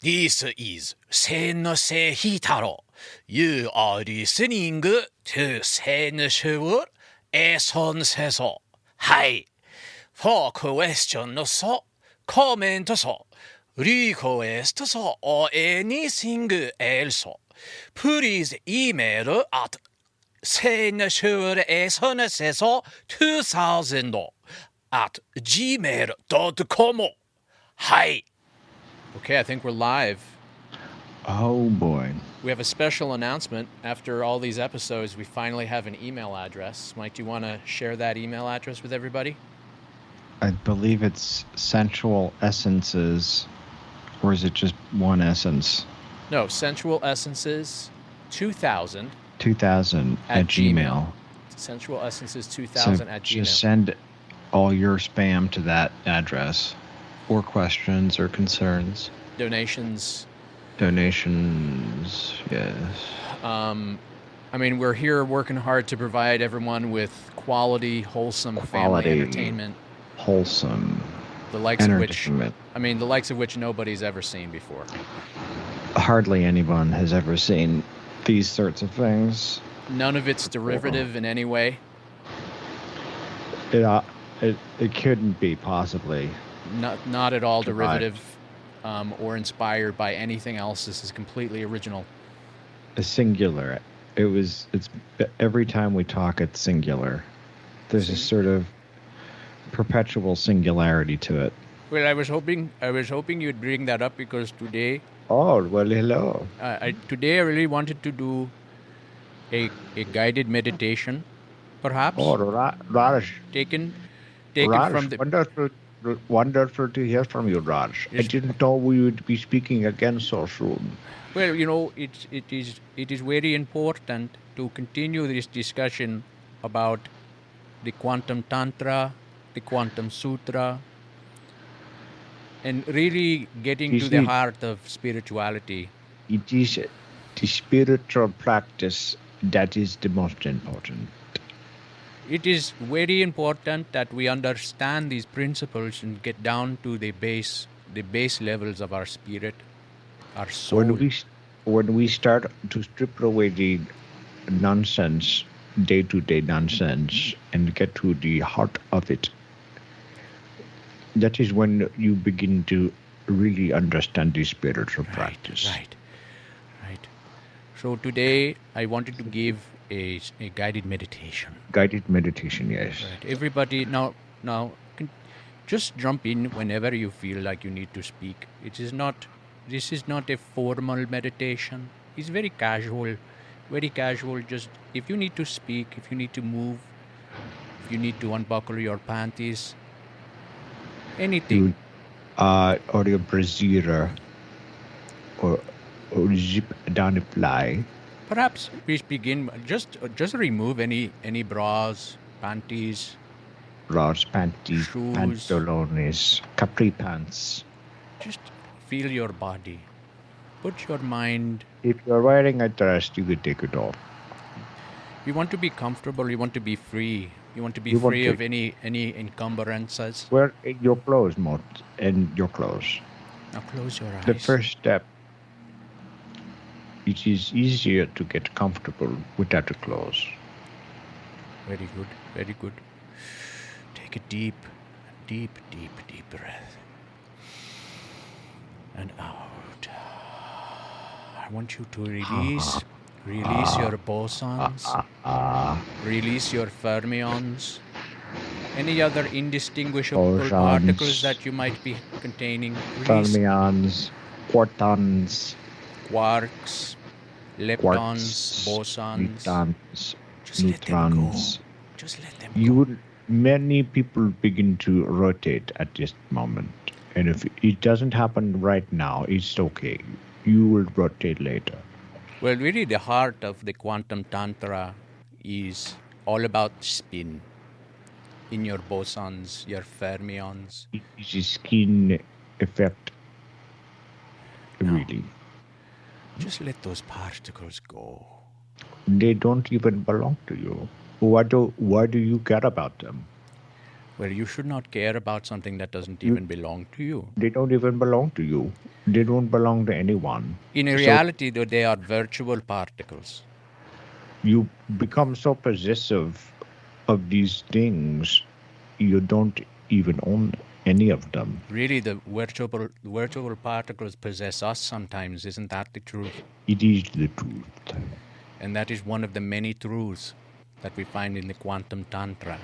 This is Sensual Hitaro. You are listening to Sensual Essences. はい。For questions, comments, requests, or anything else, please email at sensualessences2000 at gmail.com. はい。Okay, I think we're live. Oh boy. We have a special announcement. After all these episodes, we finally have an email address. Mike, do you want to share that email address with everybody? I believe it's Sensual Essences, or is it just one essence? No, Sensual Essences 2000 2000 at Gmail. Sensual Essences 2000 at Gmail. Just send all your spam to that address, or questions or concerns. Donations, yes. I mean, we're here working hard to provide everyone with quality, wholesome family entertainment. Wholesome. The likes of which nobody's ever seen before. Hardly anyone has ever seen these sorts of things. None of it's derivative in any way. It couldn't be, possibly. Not at all derivative or inspired by anything else. This is completely original. A singular. It's every time we talk, it's singular. There's a sort of perpetual singularity to it. Well, I was hoping you'd bring that up because today. Oh, well, hello. Today I really wanted to do a guided meditation, perhaps. Oh, Raj. Taken Raj, from the. Wonderful to hear from you, Raj. I didn't know we would be speaking again so soon. Well, it is very important to continue this discussion about the Quantum Tantra, the Quantum Sutra, and really getting to the heart of spirituality. It is the spiritual practice that is the most important. It is very important that we understand these principles and get down to the base levels of our spirit, our soul. When we start to strip away the nonsense, day-to-day nonsense, and get to the heart of it, that is when you begin to really understand the spiritual practice. Right. So today I wanted to give a guided meditation. Guided meditation, yes. Right. Everybody, now, just jump in whenever you feel like you need to speak. This is not a formal meditation. It's very casual. Just if you need to speak, if you need to move, if you need to unbuckle your panties, anything. Or your brassiere, or zip down a fly. Perhaps we begin just remove any bras, panties, shoes, pantalones, capri pants. Just feel your body. Put your mind. If you're wearing a dress, you could take it off. You want to be comfortable. You want to be free. You want to be free of any encumbrances. Wear your clothes, Mort, and your clothes. Now close your eyes. The first step. It is easier to get comfortable without the clothes. Very good. Take a deep breath. And out. I want you to release your bosons, release your fermions, any other indistinguishable particles that you might be containing. Fermions, quartons, quarks, leptons, bosons, neutrons. Just let them go. Many people begin to rotate at this moment. And if it doesn't happen right now, it's okay. You will rotate later. Well, really, the heart of the Quantum Tantra is all about spin in your bosons, your fermions. It is a skin effect, really. Just let those particles go. They don't even belong to you. Why do you care about them? Well, you should not care about something that doesn't even belong to you. They don't even belong to you. They don't belong to anyone. In So reality, though, they are virtual particles. you become so possessive of these things, you don't even own any of them. Really, the virtual particles possess us sometimes. Isn't that the truth? It is the truth. And that is one of the many truths that we find in the quantum tantra.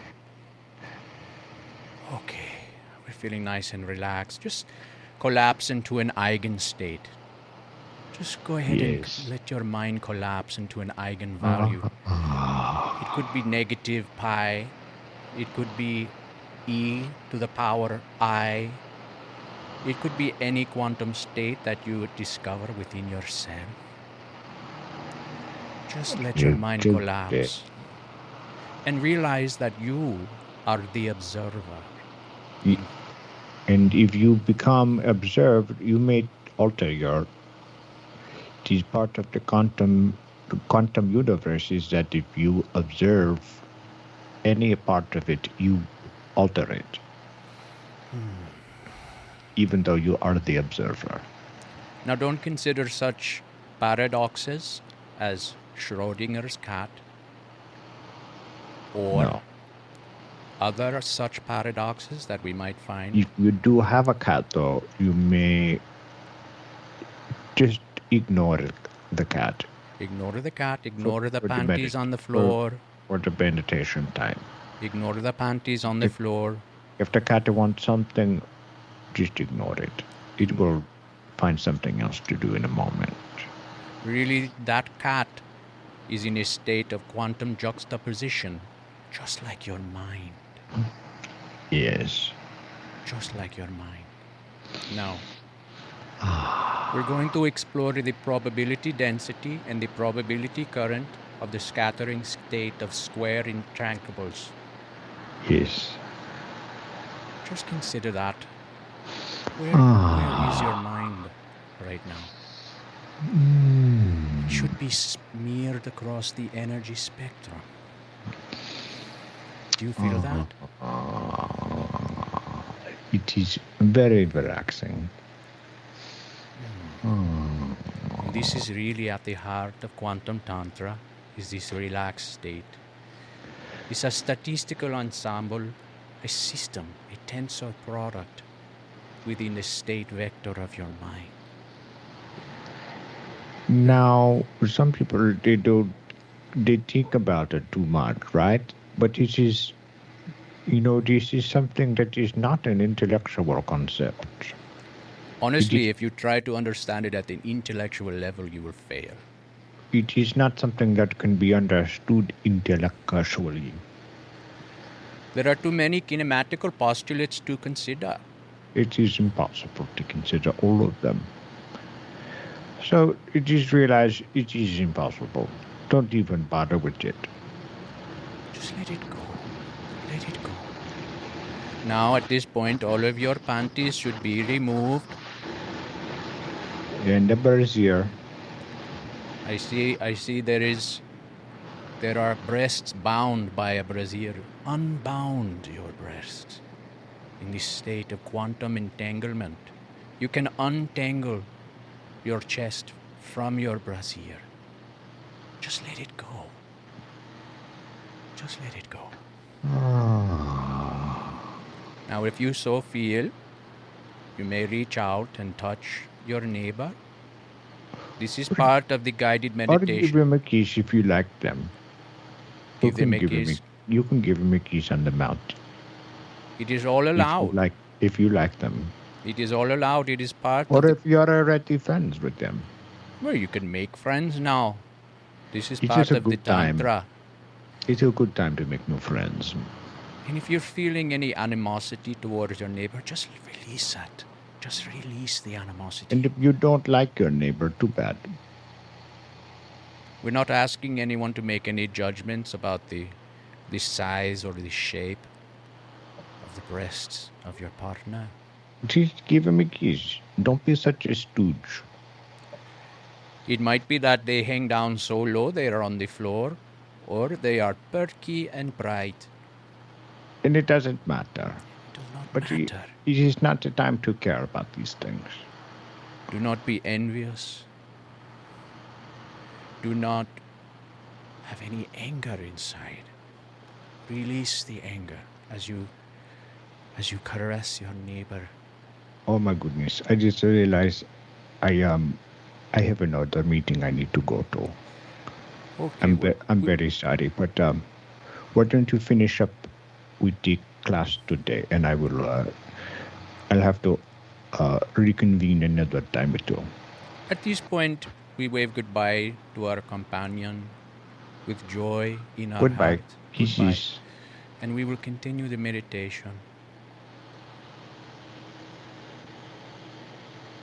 Okay, we're feeling nice and relaxed. Just collapse into an eigen state. Just go ahead Yes. and let your mind collapse into an eigenvalue. It could be negative pi. It could be e to the power I. It could be any quantum state that you would discover within yourself. Just let your mind collapse and realize that you are the observer. And if you become observed, you may alter your. It is part of the quantum universe is that if you observe any part of it, you alter it. Even though you are the observer. Now, don't consider such paradoxes as Schrodinger's cat or other such paradoxes that we might find. If you do have a cat, though, you may just ignore the cat. Ignore the cat, ignore the panties on the floor. Or the meditation time. Ignore the panties on the floor. If the cat wants something, just ignore it. It will find something else to do in a moment. Really, that cat is in a state of quantum juxtaposition, just like your mind. Yes. Just like your mind. Now, we're going to explore the probability density and the probability current of the scattering state of square intrancables. Yes. Just consider that. Where is your mind right now? It should be smeared across the energy spectrum. Do you feel that? It is very relaxing. This is really at the heart of quantum tantra, is this relaxed state. It's a statistical ensemble, a system, a tensor product within the state vector of your mind. Now, some people, they think about it too much, right? But it is, this is something that is not an intellectual concept. Honestly, if you try to understand it at an intellectual level, you will fail. It is not something that can be understood intellectually. There are too many kinematical postulates to consider. It is impossible to consider all of them. So it is realized it is impossible. Don't even bother with it. Just let it go. Let it go. Now, at this point, all of your panties should be removed. And the brazier. I see there are breasts bound by a brazier. Unbound your breasts. In this state of quantum entanglement, you can untangle your chest from your brazier. Just let it go. Just let it go. Now, if you so feel, you may reach out and touch your neighbor. This is part of the guided meditation. Or give him a kiss if you like them. Give them a kiss. You can give him a kiss on the mouth. It is all allowed. If you like them. It is all allowed. It is part or of if you are already friends with them. Well, you can make friends now. This is part of the tantra. It's a good time to make new friends. And if you're feeling any animosity towards your neighbor, just release that. Just release the animosity. And if you don't like your neighbor, too bad. We're not asking anyone to make any judgments about the size or the shape of the breasts of your partner. Just give him a kiss. Don't be such a stooge. It might be that they hang down so low they are on the floor, or they are perky and bright. And it doesn't matter. It does not But matter. it is not the time to care about these things. Do not be envious. Do not have any anger inside. Release the anger as you caress your neighbor. Oh my goodness! I just realized I have another meeting I need to go to. Okay, I'm very sorry, but why don't you finish up with the class today, and I'll have to reconvene another time or two. at this point, we wave goodbye to our companion with joy in our Goodbye. heart. Kisses. Goodbye. And we will continue the meditation.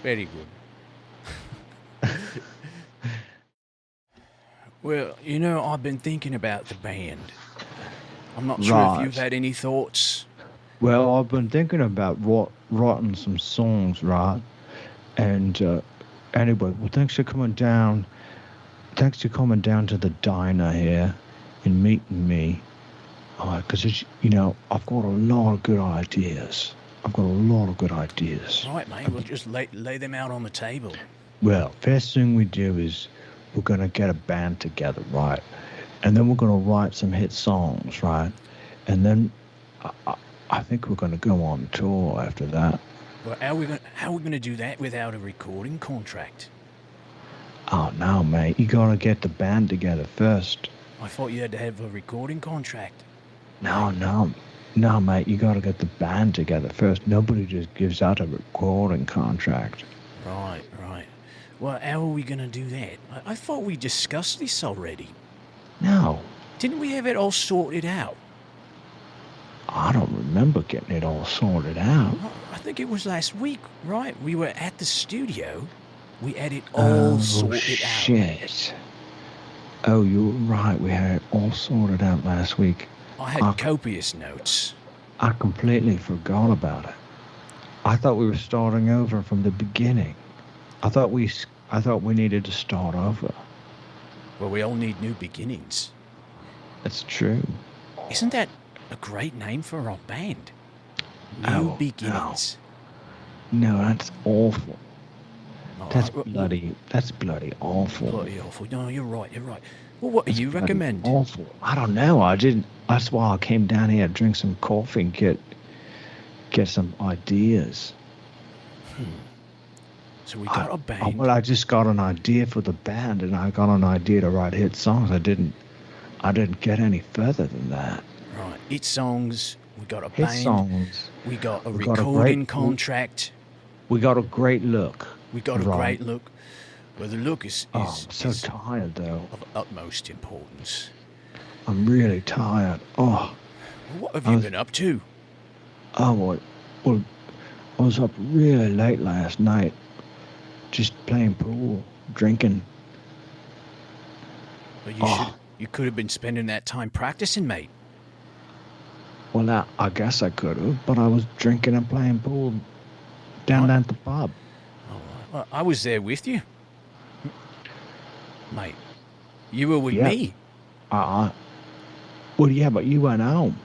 Very good. Well, I've been thinking about the band. I'm not sure if you've Right. had any thoughts. Well, I've been thinking about writing some songs, right? And anyway, well, thanks for coming down. Thanks for coming down to the diner here and meeting me. Because I've got a lot of good ideas. Right, mate, we'll just lay them out on the table. Well, first thing we do is we're going to get a band together, right? And then we're going to write some hit songs, right? And then I think we're going to go on tour after that. Well, how are we gonna do that without a recording contract? Oh, no, mate. You got to get the band together first. I thought you had to have a recording contract. No, mate. You got to get the band together first. Nobody just gives out a recording contract. Right. Well, how are we gonna do that? I thought we discussed this already. No, Didn't we have it all sorted out? I don't remember getting it all sorted out. I think it was last week, right? We were at the studio. We had it all sorted out. Shit. Oh, you're right. We had it all sorted out last week. I had copious notes. I completely forgot about it. I thought we were starting over from the beginning. I thought we needed to start over. Well, we all need new beginnings. That's true. Isn't that a great name for our band? New beginnings. No, that's awful. All That's right, bloody awful. bloody awful. No, you're right. Well, what do you recommend? Awful. I don't know. I didn't. That's why I came down here to drink some coffee and get some ideas. So we got a band. Well, I just got an idea for the band, and I got an idea to write hit songs. I didn't get any further than that. Right, hit songs. We got a Hit band. songs. We got a We got a recording great- contract. We got a great look. We got a great look. Well, the look is I'm so tired, though. of utmost importance. I'm really tired. Oh, What have you been up to? well, I was up really late last night, just playing pool, drinking. Well, you could have been spending that time practicing, mate. Well, I guess I could have, but I was drinking and playing pool down at the pub. Well, I was there with you. Mate, you were with Yeah. me. Well, yeah, but you went home.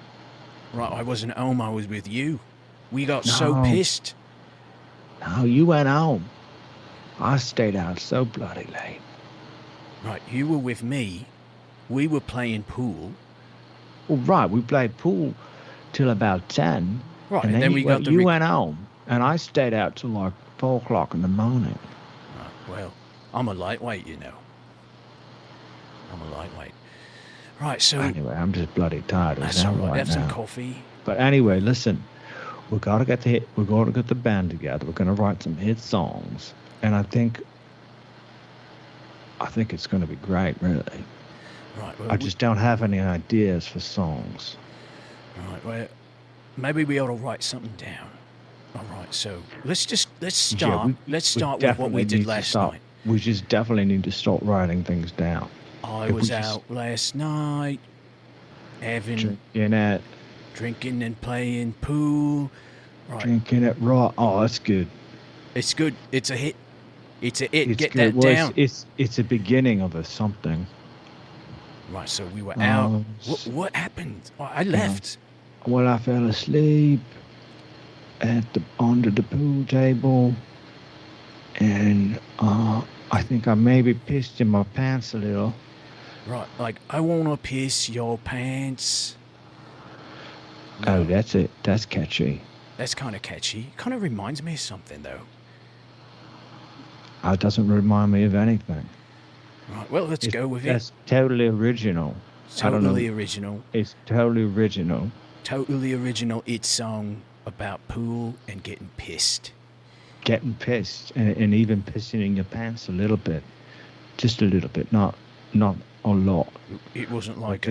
Right, I wasn't home, I was with you. We got so No. pissed. No, you went home. I stayed out so bloody late. Right, you were with me. We were playing pool. Well, right, we played pool till about 10. Right, and then we got you went home, and I stayed out till like 4 o'clock in the morning. Well, I'm a lightweight, I'm a lightweight. Right, so Anyway, I'm just bloody tired. that's all right. Right Have some now. coffee. But anyway, listen, we gotta get the band together. We're gonna write some hit songs, and I think it's gonna be great, really. Right, well, I just don't have any ideas for songs. right, well, maybe we ought to write something down. All right, so let's start. Let's start with what we definitely did need to last start- night. We just definitely need to start writing things down. I If we was just- out last night, having drinking and playing pool. Right, Drinking it right. Oh, that's good. it's good. It's a hit. It's a hit. It's Get good. that Well, down. It's a beginning of a something. Right, so we were out. s- What happened? I left. Well, I fell asleep under the pool table, and think I maybe pissed in my pants a little. Right, like, I want to piss your pants. Oh, No, that's it. That's catchy. that's kind of catchy. Kind of reminds me of something, though. It doesn't remind me of anything. Right, well, let's go with it. That's totally original. I don't Totally know. original. It's totally original. Totally original. It's song about pool and getting pissed. Getting pissed and even pissing in your pants a little bit. Just a little bit, not a lot. It wasn't like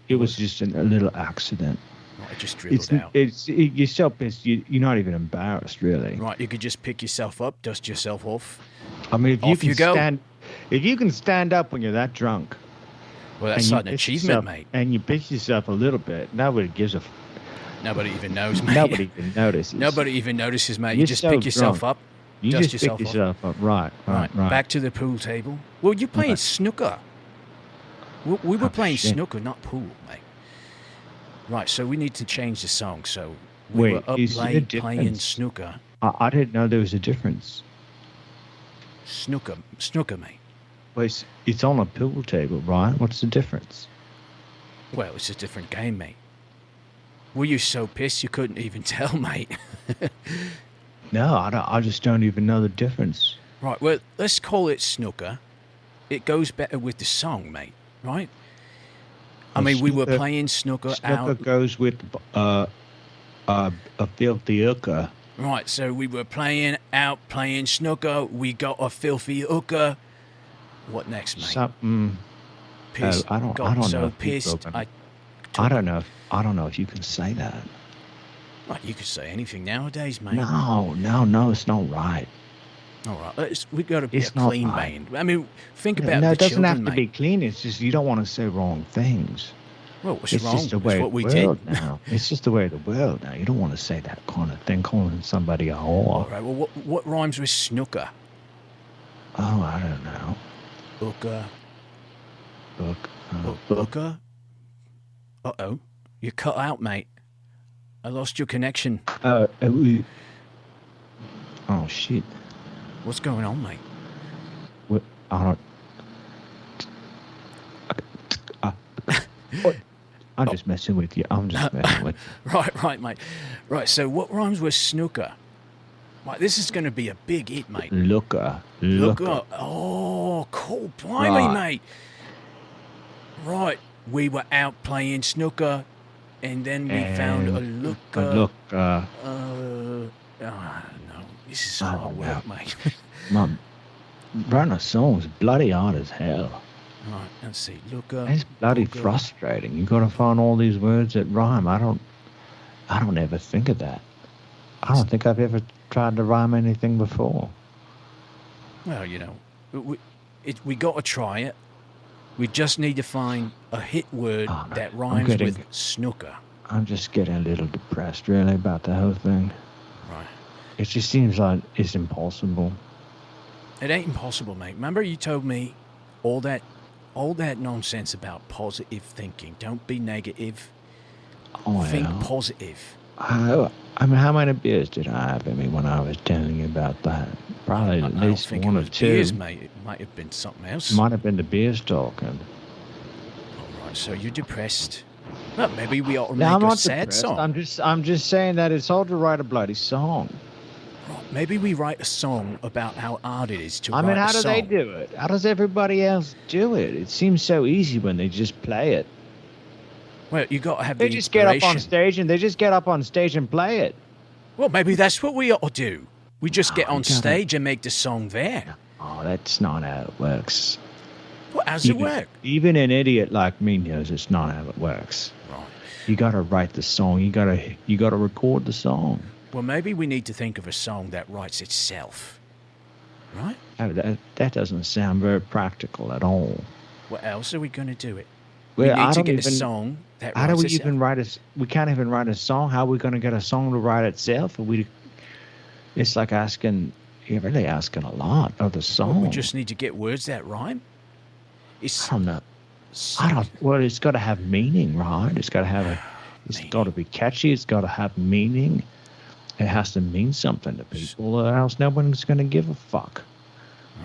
it was just a little accident. Right, it just dribbled out. You're so pissed, you're not even embarrassed, really. Right, you could just pick yourself up, dust yourself off. I mean, if Off you you can go. stand, if you can stand up when you're that drunk, Well, that's and you an piss achievement, yourself- mate. and you piss yourself a little bit, nobody gives a. Nobody even knows, mate. Nobody even notices. Nobody even notices, mate. You You're just so pick yourself drunk. up, You dust just pick yourself yourself up. Right. Back to the pool table. Well, you're playing Right. snooker. We were Oh, playing shit. snooker, not pool, mate. Right, so we need to change the song. So we were up is there a late playing difference? snooker. I didn't know there was a difference. Snooker, mate. Well, it's on a pool table, right? What's the difference? Well, it's a different game, mate. Were you so pissed you couldn't even tell, mate? No, I just don't even know the difference. Right, well, let's call it snooker. It goes better with the song, mate, right? I Well, mean, we were snooker- playing snooker Snooker out. goes with a filthy hooker. Right, so we were playing snooker. We got a filthy hooker. What next, mate? Something. Pissed. I don't Got know so if you've pissed. broken- I I don't know if you can say that. Right, you could say anything nowadays, mate. No, it's not right. All right, we got to be It's a not clean right. band. I mean, think about No, the it doesn't children, have to mate. be clean. It's just you don't want to say wrong things. Well, what's It's wrong? just the It's way what of we the world did. now. It's just the way of the world now. You don't want to say that kind of thing, calling somebody a All whore. right, well, what rhymes with snooker? Oh, I don't know. Hooker. Look. Hooker? Uh-oh. You cut out, mate. I lost your connection. Oh, shit. What's going on, mate? What? I don't. I'm just messing with you. I'm just messing with you. Right, mate. Right, so what rhymes with snooker? Right, this is going to be a big hit, mate. Looker. Oh, cool. Blimey, Right. mate. Right, we were out playing snooker, and then we found a looker. No, this is hard work, mate. Mum, running a song's bloody hard as hell. Right, let's see. Looker. It's bloody looker. frustrating. You got to find all these words that rhyme. I don't ever think of that. I don't think I've ever tried to rhyme anything before. Well, you know, we got to try it. We just need to find a hit word Oh, that I'm rhymes getting- with snooker. I'm just getting a little depressed, really, about the whole thing. Right. It just seems like it's impossible. It ain't impossible, mate. Remember you told me all that nonsense about positive thinking. Don't be negative. Oh, Think yeah. positive. I mean, how many beers did I have? I mean, when I was telling you about that, probably I at don't least think one it or was two. beers, mate. It might have been something else. Might have been the beers talking. All right, so you're depressed. Well, maybe we ought to No, make I'm a not sad depressed. song. I'm just saying that it's hard to write a bloody song. Maybe we write a song about how hard it is to I write mean, a how do song. they do it? How does everybody else do it? It seems so easy when they just play it. Well, you got to have They the just get up on inspiration. stage and play it. Well, maybe that's what we ought to do. We just get No, on you gotta- stage and make the song there. Oh, that's not how it works. Well, how's it work? Even an idiot like me knows it's not how it works. Right. You got to write the song. You got to record the song. Well, maybe we need to think of a song that writes itself. Right? Oh, that doesn't sound very practical at all. What else are we going to do it? Well, we need I to don't get a even- song that How do writes we itself. even write a? We can't even write a song. How are we going to get a song to write itself? It's like asking. You're really asking a lot of the Well, song. we just need to get words that rhyme. I don't know. Well, it's got to have meaning, right? It's got to have a. It's got to be catchy. It's got to have meaning. It has to mean something to people, or else no one's going to give a fuck.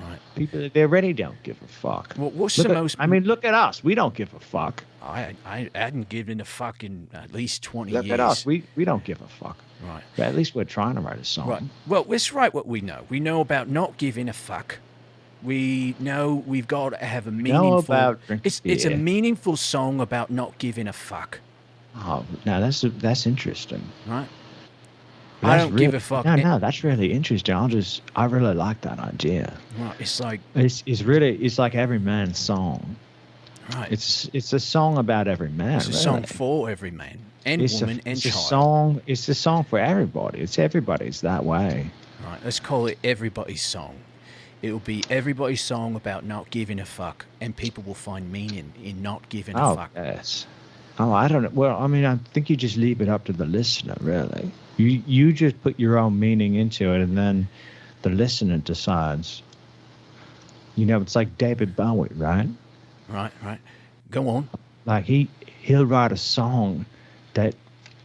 All right. People, they already don't give a fuck. Well, what's Look the at, most? I mean, look at us. We don't give a fuck. I hadn't given a fuck in at least 20 Look years. at us. We don't give a fuck. Right. But at least we're trying to write a song. Right. Well, let's write what we know. We know about not giving a fuck. We know we've got to have a meaningful. about drinking it's a beer. meaningful song about not giving a fuck. Oh, now that's interesting. Right. That's I don't give a fuck. No, that's really interesting. I really like that idea. Right. It's like. It's like every man's song. Right. It's a song about every man. It's a song for every man and woman and child. It's a song for everybody. It's everybody's that way. Right. Let's call it everybody's song. It'll be everybody's song about not giving a fuck, and people will find meaning in not giving a fuck. Yes. Oh, I don't know. Well, I mean, I think you just leave it up to the listener, really. You just put your own meaning into it, and then the listener decides. You know, it's like David Bowie, right? Right. Go on. Like he'll write a song that,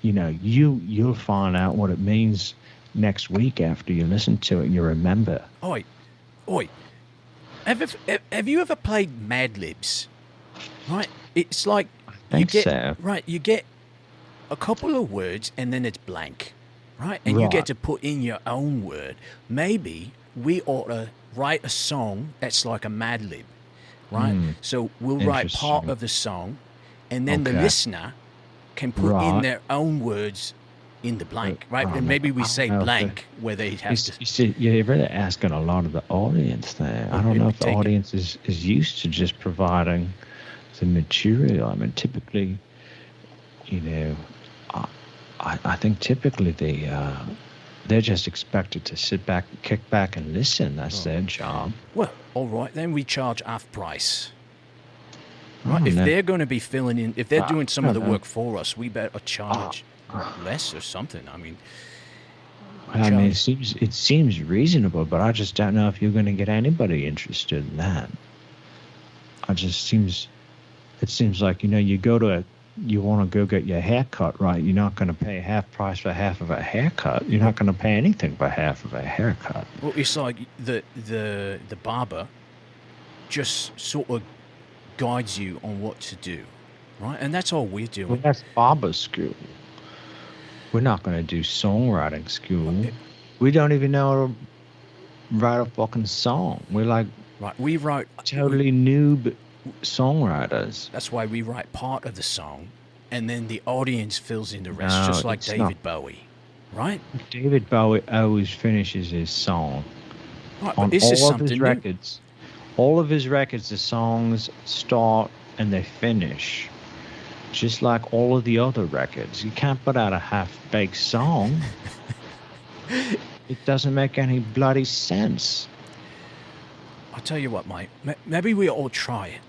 you know, you'll find out what it means next week after you listen to it and you remember. Oi. Have you ever played Mad Libs? Right? It's like you get a couple of words and then it's blank. Right? And you get to put in your own word. Maybe we ought to write a song that's like a Mad Lib. Right? So we'll write part of the song and then the listener can put in their own words in the blank, right? And maybe we say blank where they have to. You see, you're really asking a lot of the audience there. I don't know if the audience is used to just providing the material. I mean, typically, you know, I think typically they're just expected to sit back, kick back, and listen. That's their job. Well, all right, then we charge half price. Right? If they're going to be filling in, if they're doing some of the work for us, we better charge less or something. I mean, it seems reasonable, but I just don't know if you're going to get anybody interested in that. It seems like, you know, you want to go get your hair cut, right? You're not going to pay half price for half of a haircut. You're not going to pay anything for half of a haircut. Well, it's like the barber just sort of guides you on what to do, right? And that's all we're doing. Well, that's barber school. We're not going to do songwriting school. We don't even know how to write a fucking song. We're like, we write totally noob songwriters. That's why we write part of the song, and then the audience fills in the rest, just like David Bowie, right? David Bowie always finishes his song. Right, on but this is all of something his new. records. All of his records, the songs start and they finish. Just like all of the other records. You can't put out a half-baked song. It doesn't make any bloody sense. I'll tell you what, mate. Maybe we all try it,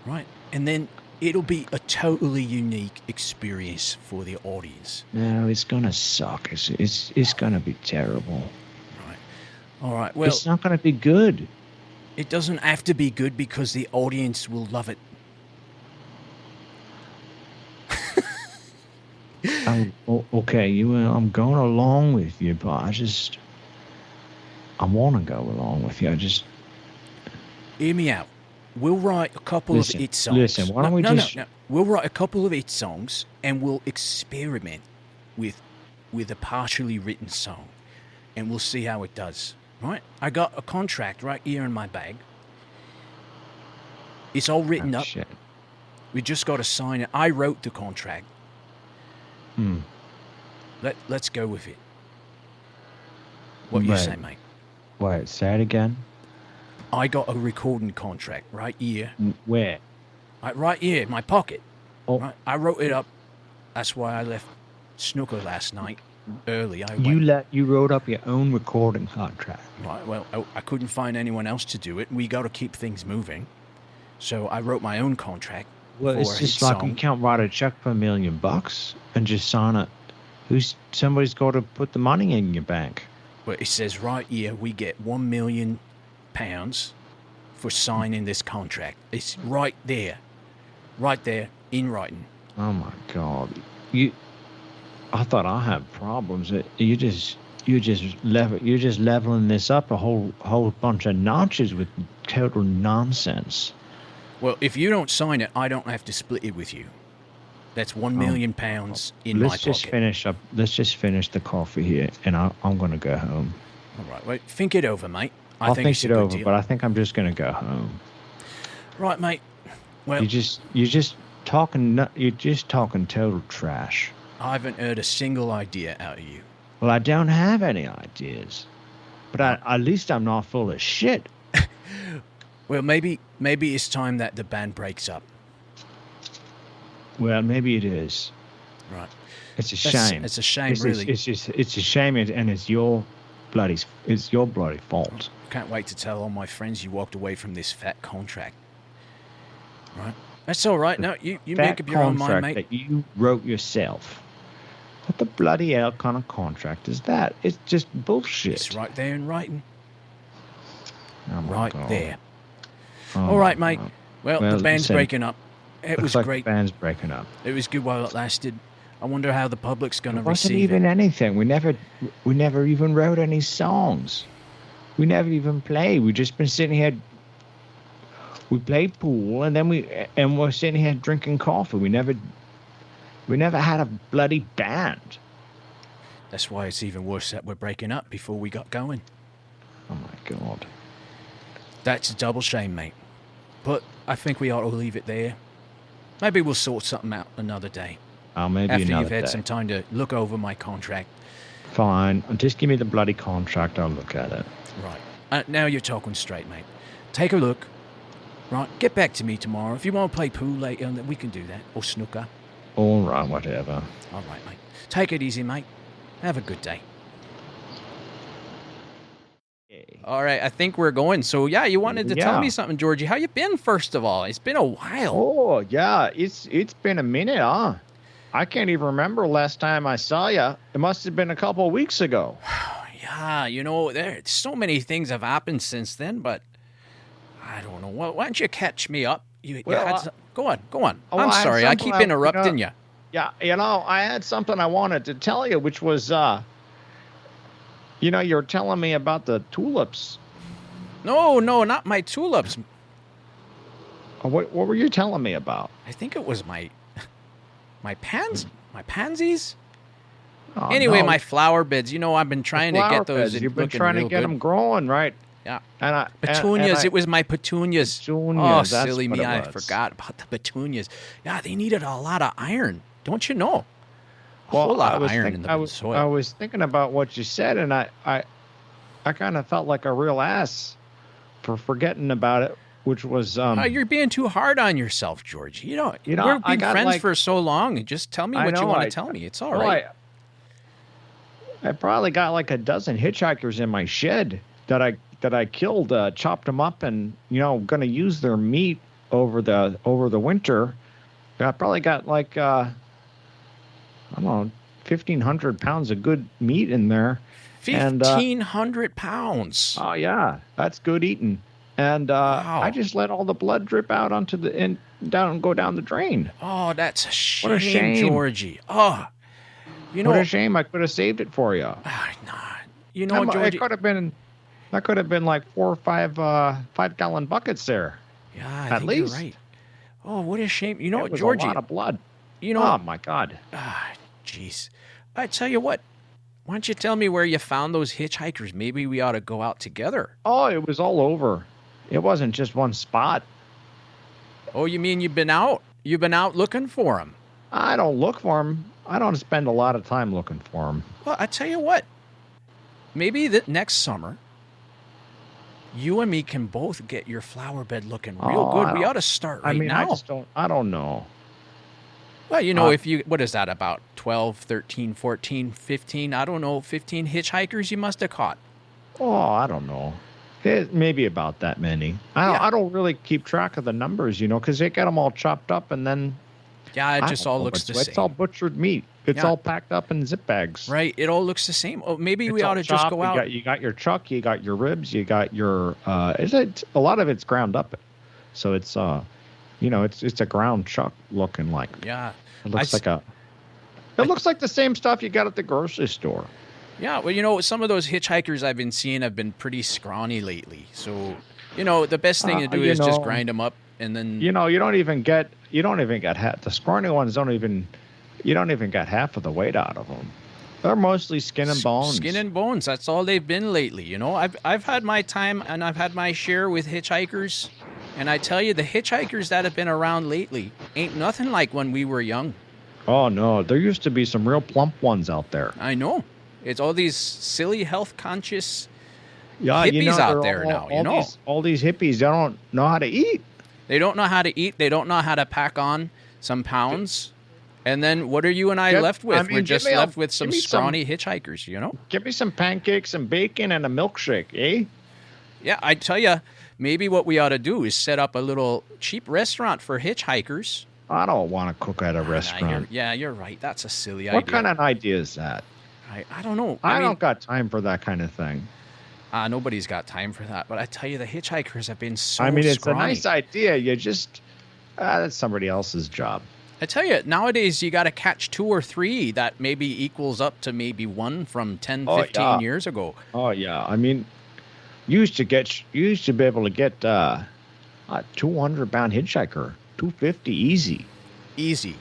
right? And then it'll be a totally unique experience for the audience. No, it's gonna suck. It's gonna be terrible. Right. All right. Well, it's not gonna be good. It doesn't have to be good because the audience will love it. Okay, I'm going along with you, but I want to go along with you. Hear me out. We'll write a couple of hit songs. Listen, why don't we No. We'll write a couple of hit songs and we'll experiment with a partially written song, and we'll see how it does. Right? I got a contract right here in my bag. It's all written up. Shit. We just got to sign it. I wrote the contract. Let's go with it. What you say, mate? Wait, say it again. I got a recording contract right here. Where? Right here in my pocket. Oh. Right? I wrote it up. That's why I left snooker last night early. You wrote up your own recording contract. Right. Well, I couldn't find anyone else to do it. We got to keep things moving. So I wrote my own contract. Well, it's just like you can't write a check for $1 million and just sign it. Somebody's got to put the money in your bank. Well, it says right here we get £1 million for signing this contract. It's right there in writing. Oh my God! I thought I had problems. You you're just leveling this up a whole bunch of notches with total nonsense. Well, if you don't sign it, I don't have to split it with you. That's £1 million in my pocket. Let's just finish the coffee here, and I'm going to go home. All right, wait, think it over, mate. I'll think it over, but I think I'm just going to go home. Right, mate. Well, you're just talking total trash. I haven't heard a single idea out of you. Well, I don't have any ideas, but at least I'm not full of shit. Well, maybe it's time that the band breaks up. Well, maybe it is. Right. It's a shame. It's a shame, really. It's a shame, and it's your bloody fault. Can't wait to tell all my friends you walked away from this fat contract. Right. That's all right. No, you make up your own mind, mate. That you wrote yourself. What the bloody hell kind of contract is that? It's just bullshit. It's right there in writing. Oh right God. there. Oh, all right, mate. God. Well, the band's breaking up. It was great. The band's breaking up. It was good while it lasted. I wonder how the public's going to receive it. It wasn't even anything. We never even wrote any songs. We never even played. We just been sitting here. We played pool, and then we're sitting here drinking coffee. We never had a bloody band. That's why it's even worse that we're breaking up before we got going. Oh my God. That's a double shame, mate. But I think we ought to leave it there. Maybe we'll sort something out another day. Maybe after another you've had day. some time to look over my contract. Fine. Just give me the bloody contract. I'll look at it. Right. Now you're talking straight, mate. Take a look. Right. Get back to me tomorrow. If you want to play pool later, then we can do that. Or snooker. All right. Whatever. All right, mate. Take it easy, mate. Have a good day. All right, I think we're going. So, yeah, you wanted to tell me something, Georgie. How you been, first of all? It's been a while. Oh, yeah. It's been a minute, huh? I can't even remember last time I saw you. It must have been a couple of weeks ago. Yeah, there's so many things have happened since then, but I don't know. Why don't you catch me up? Go on. I'm sorry. I keep interrupting you. Yeah, I had something I wanted to tell you, which was... you're telling me about the tulips. No, not my tulips. What were you telling me about? I think it was my pansies. Oh, anyway, no. my flower beds. I've been trying to get those. You've been trying to get them growing, right? Yeah. Petunias. It was my petunias. Petunias. Oh, silly me! I forgot about the petunias. Yeah, they needed a lot of iron. Don't you know? A whole lot of iron in the soil. I was thinking about what you said, and I kind of felt like a real ass for forgetting about it, which was... you're being too hard on yourself, George. We've been friends for so long. Just tell me what you want to tell me. It's all right. I probably got like a dozen hitchhikers in my shed that I killed, chopped them up, and going to use their meat over the winter. I probably got like I don't know, 1,500 pounds of good meat in there. 1,500 pounds. Oh yeah, that's good eating. And wow. I just let all the blood drip out onto go down the drain. Oh, that's a shame, what a shame, Georgie. Oh, what a shame. I could have saved it for you. Georgie. That could have been like 4 or 5-gallon buckets there. Yeah, at least. You're right. Oh, what a shame. It was Georgie. a lot of blood. Oh my God. Jeez. I tell you what. Why don't you tell me where you found those hitchhikers? Maybe we ought to go out together. Oh, it was all over. It wasn't just one spot. Oh, you mean you've been out? You've been out looking for them? I don't look for them. I don't spend a lot of time looking for them. Well, I tell you what. Maybe next summer, you and me can both get your flower bed looking real good. We ought to start right now. I don't know. Well, what is that, about 12, 13, 14, 15, I don't know, 15 hitchhikers you must have caught? Oh, I don't know. Maybe about that many. I don't really keep track of the numbers, because they get them all chopped up and then... Yeah, it just all looks the same. It's all butchered meat. It's all packed up in zip bags. Right, it all looks the same. Oh, maybe we ought to just go out. You got your chuck, you got your ribs, you got your... a lot of it's ground up. So it's... it's a ground chuck looking like. Yeah. It looks like the same stuff you got at the grocery store. Yeah, well, some of those hitchhikers I've been seeing have been pretty scrawny lately. So, the best thing to do You is just know, grind them up and then you don't even get half the scrawny ones. You don't even get half of the weight out of them. They're mostly skin and bones. skin and bones. That's all they've been lately. I've had my time and I've had my share with hitchhikers. And I tell you, the hitchhikers that have been around lately ain't nothing like when we were young. Oh no, there used to be some real plump ones out there. I know. It's all these silly health conscious Yeah, hippies out there now. All these hippies, they don't know how to eat. They don't know how to eat. They don't know how to pack on some pounds. And then what are you and I left with? We're just left with some scrawny hitchhikers, Give me some pancakes and bacon and a milkshake, eh? Yeah, I tell you, maybe what we ought to do is set up a little cheap restaurant for hitchhikers. I don't want to cook at a restaurant. You're right. That's a silly idea. What kind of idea is that? I don't know. I don't got time for that kind of thing. Nobody's got time for that. But I tell you, the hitchhikers have been so it's scrawny. a nice idea. You just, that's somebody else's job. I tell you, nowadays you got to catch 2 or 3 that maybe equals up to maybe 1 from 10, 15 years ago. Oh, yeah. You used to be able to get a 200-pound hitchhiker, 250 easy. Easy.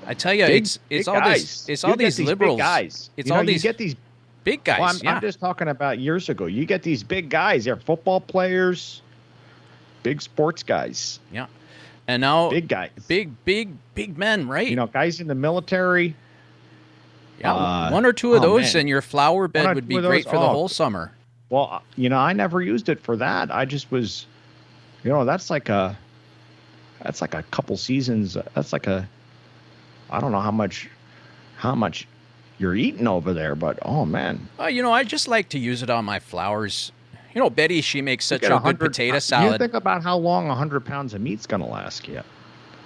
I tell you, it's all guys. this. It's all these liberals. Big guys. It's all these. You get these big guys. Well, I'm just talking about years ago. You get these big guys. They're football players, big sports guys. Yeah. And now big guys. Big men, right? Guys in the military. Yeah, 1 or 2 of those and your flower bed would be great for the whole summer. Well, I never used it for that. I just was, that's like a couple seasons. That's like I don't know how much you're eating over there, but oh man. I just like to use it on my flowers. Betty, she makes such a good potato salad. You think about how long 100 pounds of meat's going to last you.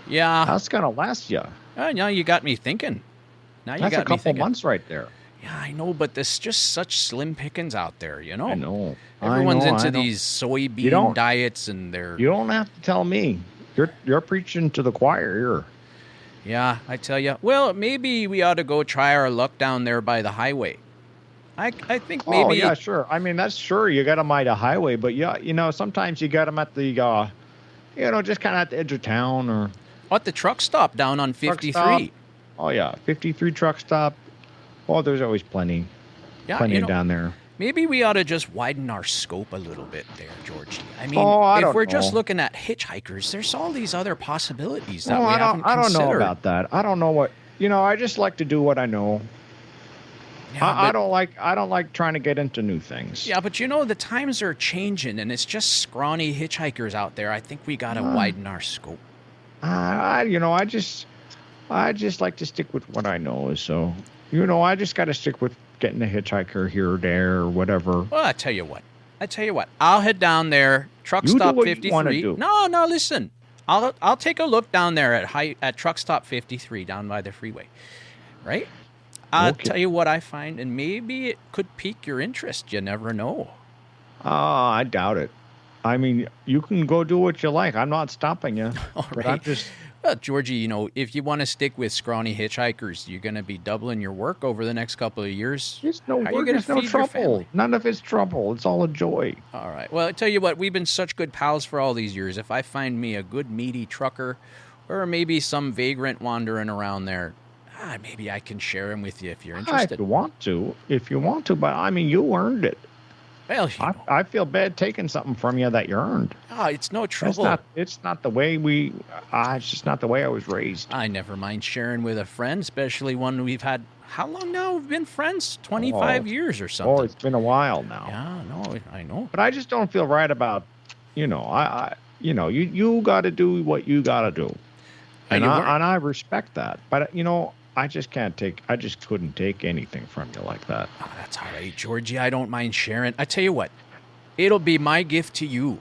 Yeah. That's going to last you. Now you got me thinking. That's a couple months right there. Yeah, I know, but there's just such slim pickings out there, I know. Everyone's into these soybean diets and they're... You don't have to tell me. You're preaching to the choir here. Yeah, I tell you. Well, maybe we ought to go try our luck down there by the highway. I think maybe... Oh, yeah, sure. That's sure. You got them by the highway, but yeah, sometimes you got them at the, just kind of at the edge of town or... At the truck stop down on 53. Oh, yeah, 53 truck stop. Well, there's always plenty down there. Maybe we ought to just widen our scope a little bit there, Georgie. If we're just looking at hitchhikers, there's all these other possibilities that we haven't considered. I don't know about that. I don't know what... I just like to do what I know. Yeah, I don't like trying to get into new things. Yeah, but the times are changing, and it's just scrawny hitchhikers out there. I think we got to widen our scope. I just like to stick with what I know. So, I just got to stick with getting a hitchhiker here or there or whatever. Well, I tell you what. I'll head down there. Truck stop 53. No, listen. I'll take a look down there at truck stop 53 down by the freeway. Right? I'll tell you what I find, and maybe it could pique your interest. You never know. I doubt it. You can go do what you like. I'm not stopping you. All right. I'm just... Well, Georgie, if you want to stick with scrawny hitchhikers, you're going to be doubling your work over the next couple of years. There's no work. There's no trouble. None of it's trouble. It's all a joy. All right. Well, I tell you what, we've been such good pals for all these years. If I find me a good meaty trucker or maybe some vagrant wandering around there, maybe I can share him with you if you're interested. If you want to, but you earned it. Well, I feel bad taking something from you that you earned. It's no trouble. It's not the way it's just not the way I was raised. I never mind sharing with a friend, especially one we've had. How long now? We've been friends? 25 years or something. Oh, it's been a while now. Yeah, no, I know. But I just don't feel right about, you got to do what you got to do. And I respect that. But, I just couldn't take anything from you like that. Oh, that's all right, Georgie. I don't mind sharing. I tell you what, it'll be my gift to you,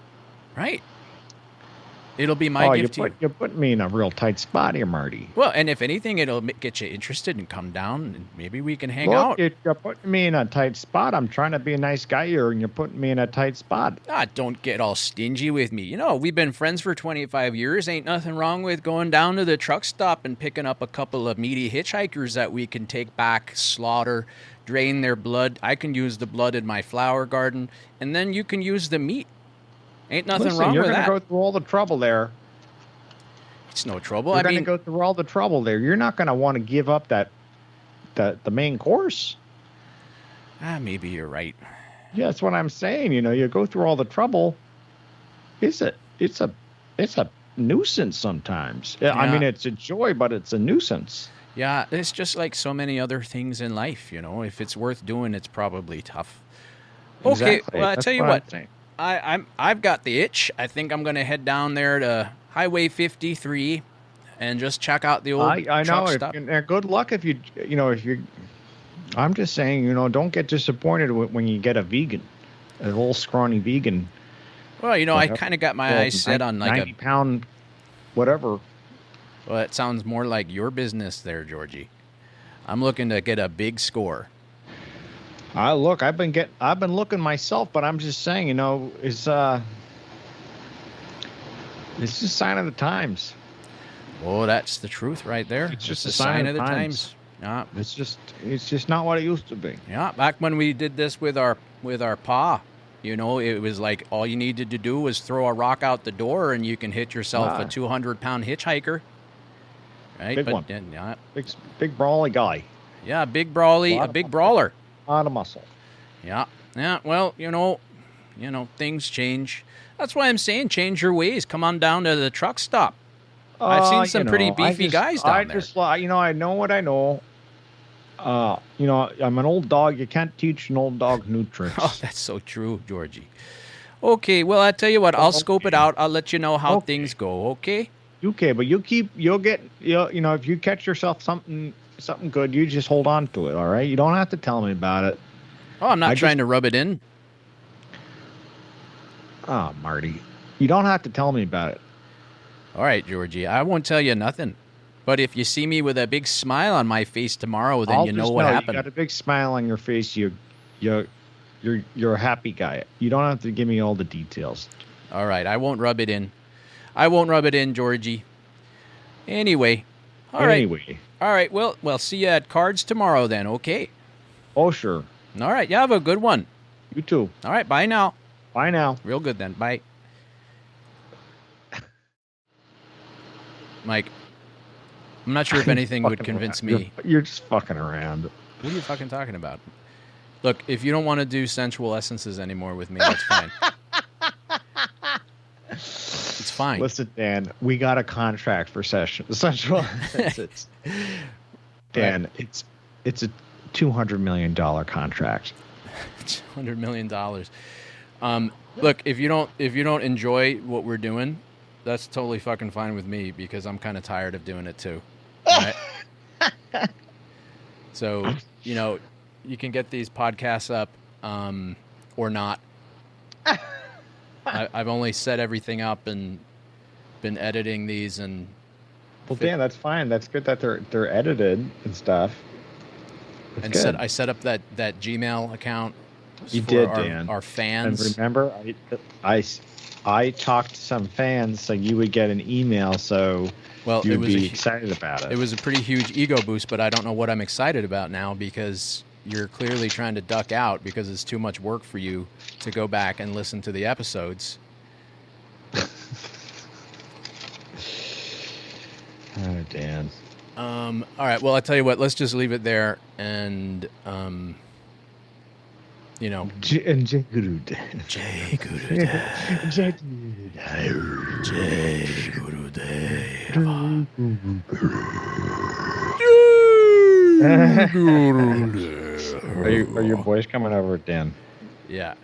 right? It'll be my gift to you. You put me in a real tight spot here, Marty. Well, and if anything, it'll get you interested and come down, and maybe we can hang Look, out. you're putting me in a tight spot. I'm trying to be a nice guy here, and you're putting me in a tight spot. Don't get all stingy with me. We've been friends for 25 years. Ain't nothing wrong with going down to the truck stop and picking up a couple of meaty hitchhikers that we can take back, slaughter, drain their blood. I can use the blood in my flower garden, and then you can use the meat. Ain't nothing wrong with that. You're going to go through all the trouble there. It's no trouble. You're going to go through all the trouble there. You're not going to want to give up the main course. Maybe you're right. Yeah, that's what I'm saying. You go through all the trouble. It's a nuisance sometimes. Yeah. I mean, it's a joy, but it's a nuisance. Yeah, it's just like so many other things in life. If it's worth doing, it's probably tough. Okay, Exactly. well, I That's tell you what what. I'm saying. I've got the itch. I think I'm going to head down there to Highway 53 and just check out the old I know. truck stop. Good luck if you I'm just saying, don't get disappointed when you get a little scrawny vegan. Well, I kind of got my eyes set on like 90-pound, whatever. Well, it sounds more like your business there, Georgie. I'm looking to get a big score. Look, I've been looking myself, but I'm just saying, it's just a sign of the times. Oh, that's the truth right there. It's just a sign of the times. Yeah. It's just not what it used to be. Yeah, back when we did this with our pa, it was like all you needed to do was throw a rock out the door and you can hit yourself a 200-pound hitchhiker. Right? Big one. Yeah. Big brawly guy. Yeah, big brawly, a big brawler. A lot of muscle. Yeah. Yeah, well, things change. That's why I'm saying change your ways. Come on down to the truck stop. I've seen some pretty beefy guys down there. I know what I know. I'm an old dog. You can't teach an old dog new tricks. Oh, that's so true, Georgie. Okay, well, I tell you what, I'll scope it out. I'll let you know how things go, okay? Okay, but if you catch yourself something good, you just hold on to it, all right? You don't have to tell me about it. Oh, I'm not trying to rub it in. Oh, Marty, you don't have to tell me about it. All right, Georgie, I won't tell you nothing. But if you see me with a big smile on my face tomorrow, then you know what happened. You got a big smile on your face. You're a happy guy. You don't have to give me all the details. All right, I won't rub it in. Georgie. Anyway. All right. Well, see you at cards tomorrow then. Okay. Oh, sure. All right. You have a good one. You too. All right. Bye now. Bye now. Real good then. Bye. Mike, I'm not sure if anything would convince me. You're just fucking around. What are you fucking talking about? Look, if you don't want to do Sensual Essences anymore with me, that's fine. It's fine. Listen, Dan, we got a contract for Sensual Essences. Dan, right. it's a $200 million contract. $200 million. Look, if you don't enjoy what we're doing, that's totally fucking fine with me because I'm kind of tired of doing it too. Right? So, you can get these podcasts up or not. I've only set everything up and been editing these and. Well, Dan, that's fine. That's good that they're edited and stuff. I set up that Gmail account. You did, Dan. Our fans. And remember, I talked to some fans, so you would get an email, so you'd be excited about it. It was a pretty huge ego boost, but I don't know what I'm excited about now because you're clearly trying to duck out because it's too much work for you to go back and listen to the episodes. Oh, Dan. All right. Well, I tell you what. Let's just leave it there, and Jai Guru Dev. Jai Guru Dev. Jai Guru Dev. Are your boys coming over, Dan? Yeah.